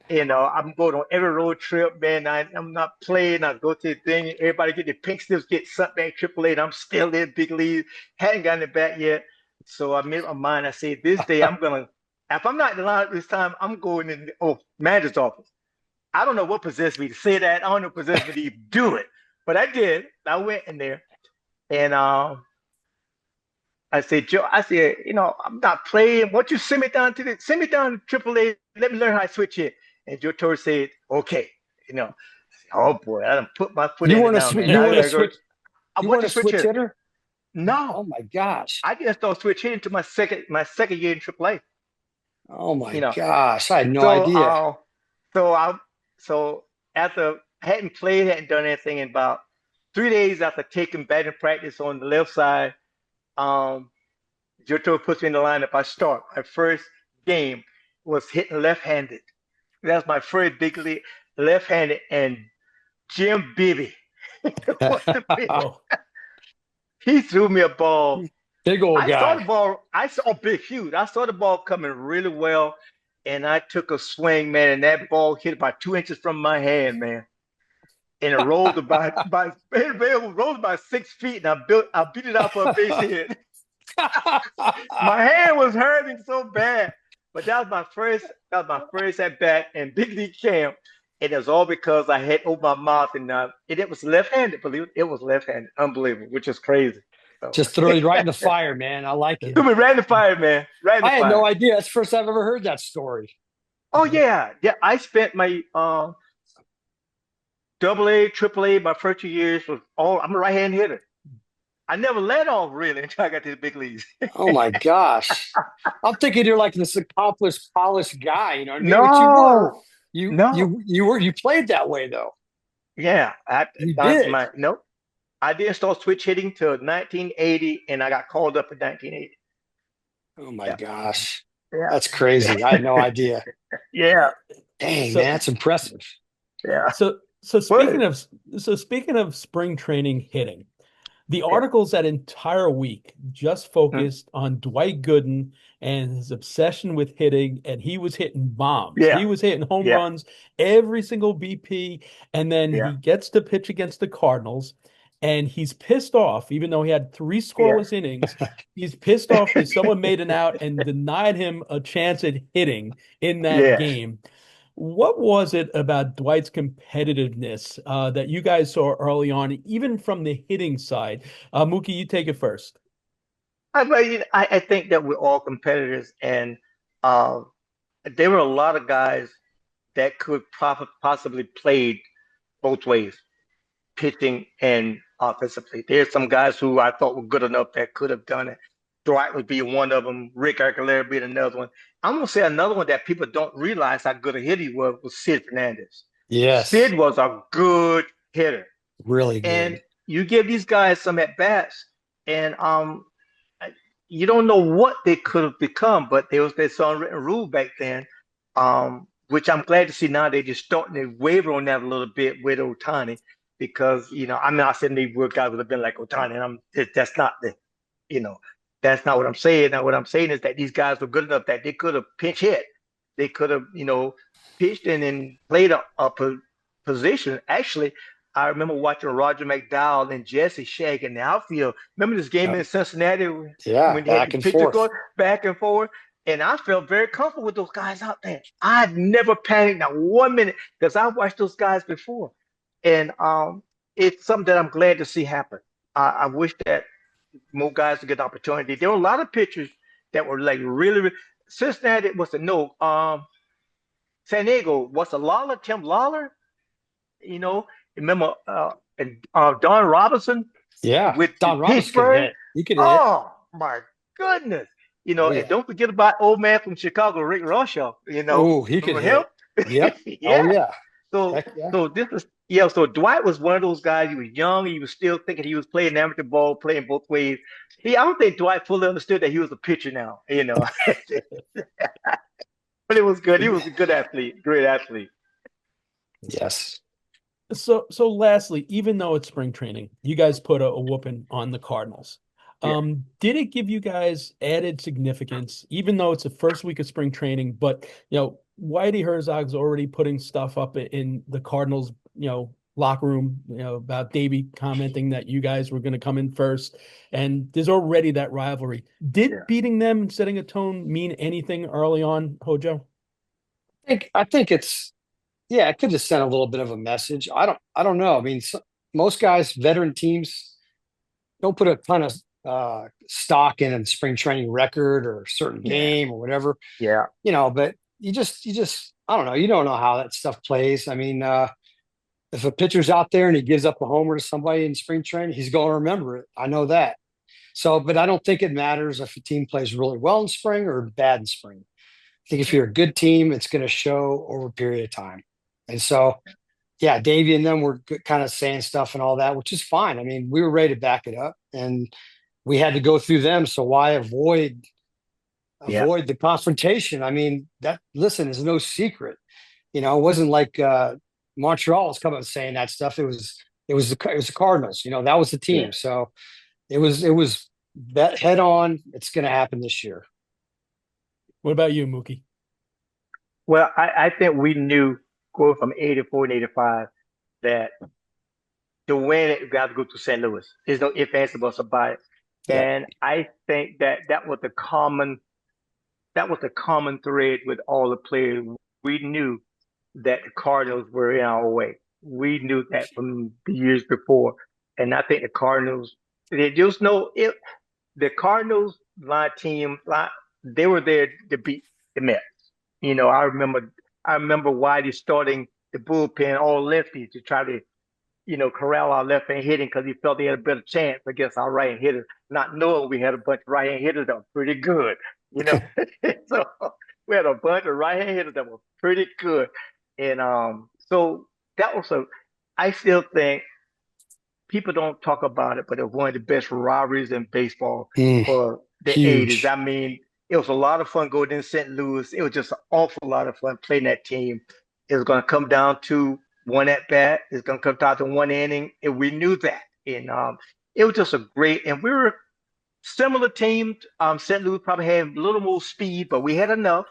[SPEAKER 4] I'm going on every road trip, man. I'm not playing. I go to the thing. Everybody get the pink slips, get sent back AAA, and I'm still in big league. Hadn't gotten it back yet. So I made my mind. I said, this day I'm gonna. If I'm not in the lineup this time, I'm going in the manager's office. I don't know what possessed me to say that. I don't know what possessed me to do it. But I did. I went in there, and I said, Joe, I'm not playing. Why don't you send me down to AAA? Let me learn how to switch it. And Joe Torre said, okay. Oh boy, I done put my foot in it now.
[SPEAKER 3] You want to switch hitter?
[SPEAKER 4] No.
[SPEAKER 3] Oh my gosh.
[SPEAKER 4] I just started switch hitting to my second year in AAA.
[SPEAKER 3] Oh my gosh, I had no idea.
[SPEAKER 4] So after hadn't done anything in about 3 days after taking batting practice on the left side, Joe Torre puts me in the lineup. I start. My first game was hitting left-handed. That's my first big league left-handed, and Jim Bibby was the pitcher. He threw me a ball.
[SPEAKER 3] Big old guy.
[SPEAKER 4] I saw big, huge. I saw the ball coming really well, and I took a swing, man, and that ball hit about 2 inches from my hand, man. And it rolled about 6 feet, and I beat it out for a base hit. My hand was hurting so bad, but that was my first at bat in big league camp, and it was all because I had opened my mouth, and it was left-handed. Believe it was left-handed, unbelievable, which is crazy. So.
[SPEAKER 3] Just throw it right in the fire, man. I like it.
[SPEAKER 4] Threw me right in the fire, man. I
[SPEAKER 3] had no idea. That's the first I've ever heard that story.
[SPEAKER 4] Oh yeah. I spent my AA, AAA, my first 2 years I'm a right-hand hitter. I never let off really until I got to the big leagues.
[SPEAKER 3] Oh my gosh. I'm thinking you're like this accomplished, polished guy, you know what I mean?
[SPEAKER 4] No.
[SPEAKER 3] But you played that way though.
[SPEAKER 4] Yeah.
[SPEAKER 3] You did.
[SPEAKER 4] Nope. I didn't start switch hitting till 1980, and I got called up in 1980.
[SPEAKER 3] Oh my gosh. Yeah. That's crazy. I had no idea.
[SPEAKER 4] Yeah.
[SPEAKER 3] Dang, man, that's impressive.
[SPEAKER 4] Yeah.
[SPEAKER 2] So speaking of spring training hitting, the articles that entire week just focused on Dwight Gooden and his obsession with hitting, and he was hitting bombs.
[SPEAKER 4] Yeah.
[SPEAKER 2] He was hitting home runs every single BP, and then he gets to pitch against the Cardinals, and he's pissed off, even though he had 3
[SPEAKER 4] Yeah.
[SPEAKER 2] scoreless innings. He's pissed off because someone made an out and denied him a chance at hitting in that
[SPEAKER 4] Yes.
[SPEAKER 2] game. What was it about Dwight's competitiveness that you guys saw early on, even from the hitting side? Mookie, you take it first.
[SPEAKER 4] I think that we're all competitors, and uh, there were a lot of guys that could possibly played both ways, pitching and offensively. There's some guys who I thought were good enough that could have done it. Dwight would be one of them. Rick Arcolera being another one. I'm gonna say another one that people don't realize how good a hitter he was Sid Fernandez.
[SPEAKER 3] Yes,
[SPEAKER 4] Sid was a good hitter,
[SPEAKER 3] really
[SPEAKER 4] and
[SPEAKER 3] good.
[SPEAKER 4] you give these guys some at bats, and you don't know what they could have become, but there was this unwritten rule back then, which I'm glad to see now they're just starting to waver on that a little bit with Otani, because I'm not saying these guys would have been like Otani, and that's not you know that's not what I'm saying. Now what I'm saying is that these guys were good enough that they could have pinch hit, they could have pitched in and played a position. Actually, I remember watching Roger McDowell and Jesse Shag in the outfield. Remember this game in Cincinnati
[SPEAKER 3] Yeah,
[SPEAKER 4] when they had
[SPEAKER 3] back
[SPEAKER 4] the
[SPEAKER 3] and
[SPEAKER 4] pitcher
[SPEAKER 3] forth.
[SPEAKER 4] going back and forth? And I felt very comfortable with those guys out there. I'd never panicked not 1 minute because I watched those guys before. And it's something that I'm glad to see happen. I wish that more guys would get the opportunity. There were a lot of pitchers that were like really. Cincinnati was the no. San Diego was the Lawler, Tim Lawler. You know, remember and Don Robinson
[SPEAKER 3] Yeah,
[SPEAKER 4] with
[SPEAKER 3] Don Robinson could
[SPEAKER 4] Pittsburgh.
[SPEAKER 3] hit. He could hit.
[SPEAKER 4] Oh my goodness!
[SPEAKER 3] Oh
[SPEAKER 4] And
[SPEAKER 3] yeah.
[SPEAKER 4] don't forget about old man from Chicago, Rick Roshaw.
[SPEAKER 3] Oh, he could
[SPEAKER 4] Remember him?
[SPEAKER 3] hit. Yep. Oh
[SPEAKER 4] Yeah.
[SPEAKER 3] yeah.
[SPEAKER 4] So
[SPEAKER 3] Heck yeah.
[SPEAKER 4] so this is yeah. So Dwight was one of those guys. He was young. He was still thinking he was playing amateur ball, playing both ways. I don't think Dwight fully understood that he was a pitcher now. But it was good. He was a good athlete, great athlete.
[SPEAKER 3] Yes.
[SPEAKER 2] So lastly, even though it's spring training, you guys put a whooping on the Cardinals.
[SPEAKER 4] Yeah.
[SPEAKER 2] Did it give you guys added significance, even though it's the first week of spring training? But Whitey Herzog's already putting stuff up in the Cardinals, locker room, about Davey commenting that you guys were going to come in first, and there's already that rivalry. Did
[SPEAKER 4] Yeah.
[SPEAKER 2] beating them, setting a tone, mean anything early on, Hojo?
[SPEAKER 3] I think it's it could have sent a little bit of a message. I don't know. I mean, most guys, veteran teams, don't put a ton of stock in a spring training record or a certain game or whatever.
[SPEAKER 4] Yeah.
[SPEAKER 3] But you just I don't know. You don't know how that stuff plays. I mean, if a pitcher's out there and he gives up a homer to somebody in spring training, he's going to remember it. I know that. So, but I don't think it matters if a team plays really well in spring or bad in spring. I think if you're a good team, it's going to show over a period of time. And so, yeah, Davey and them were kind of saying stuff and all that, which is fine. I mean, we were ready to back it up, and we had to go through them. So why avoid the confrontation? I mean, listen, is no secret. It wasn't like Montreal was coming up saying that stuff. It was the Cardinals. That was the team.
[SPEAKER 4] Yeah.
[SPEAKER 3] So it was that head on. It's going to happen this year.
[SPEAKER 2] What about you, Mookie?
[SPEAKER 4] Well, I think we knew going from 84 and 85 that to win it, you got to go to St. Louis. There's no ifs, ands, or buts about it.
[SPEAKER 3] Yeah.
[SPEAKER 4] And I think that was the common thread with all the players. We knew that the Cardinals were in our way. We knew that from the years before. And I think the Cardinals, they just know it. The Cardinals team, they were there to beat the Mets. I remember Whitey starting the bullpen all lefty to try to, corral our left hand hitting because he felt he had a better chance against our right hand hitters, not knowing we had a bunch of right hand hitters that were pretty good. So we had a bunch of right hand hitters that were pretty good, and so that was I still think people don't talk about it, but it was one of the best rivalries in baseball for the
[SPEAKER 3] Huge.
[SPEAKER 4] 80s. I mean, it was a lot of fun going in St. Louis. It was just an awful lot of fun playing that team. It was going to come down to one at bat. It's going to come down to one inning, and we knew that. And it was just and we were similar teams. St. Louis probably had a little more speed, but we had enough.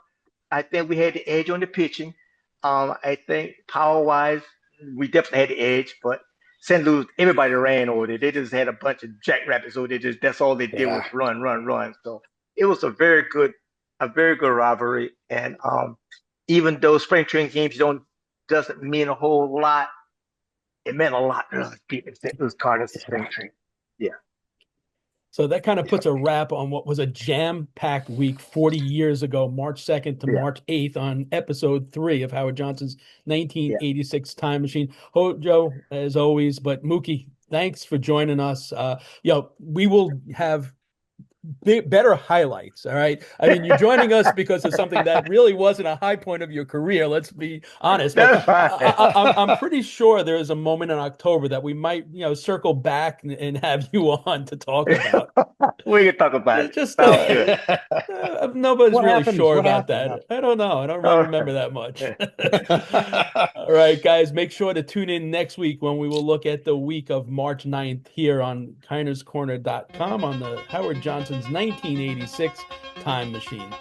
[SPEAKER 4] I think we had the edge on the pitching. I think power-wise, we definitely had the edge, but St. Louis, everybody ran over there. They just had a bunch of jackrabbits over there. That's all they did was
[SPEAKER 3] Yeah.
[SPEAKER 4] run, run, run. So it was a very good rivalry. And even though spring training games doesn't mean a whole lot, it meant a lot to us people. It was Cardinals spring training. Yeah.
[SPEAKER 2] So that kind of puts a wrap on what was a jam-packed week 40 years ago, March 2nd to
[SPEAKER 4] Yeah.
[SPEAKER 2] March 8th on episode 3 of Howard Johnson's 1986 Time Machine. Hojo, as always, but Mookie, thanks for joining us. We will have better highlights. All right. I mean, you're joining us because of something that really wasn't a high point of your career. Let's be honest. But I'm pretty sure there is a moment in October that we might, circle back and have you on to talk about.
[SPEAKER 4] We can talk about it.
[SPEAKER 2] Just
[SPEAKER 4] Sounds good.
[SPEAKER 2] nobody's
[SPEAKER 3] What
[SPEAKER 2] really
[SPEAKER 3] happens?
[SPEAKER 2] sure
[SPEAKER 3] What
[SPEAKER 2] about
[SPEAKER 3] happened?
[SPEAKER 2] that. I don't know. I don't really remember that much. All right, guys, make sure to tune in next week when we will look at the week of March 9th here on KINER'sCorner.com on the Howard Johnson's 1986 Time Machine.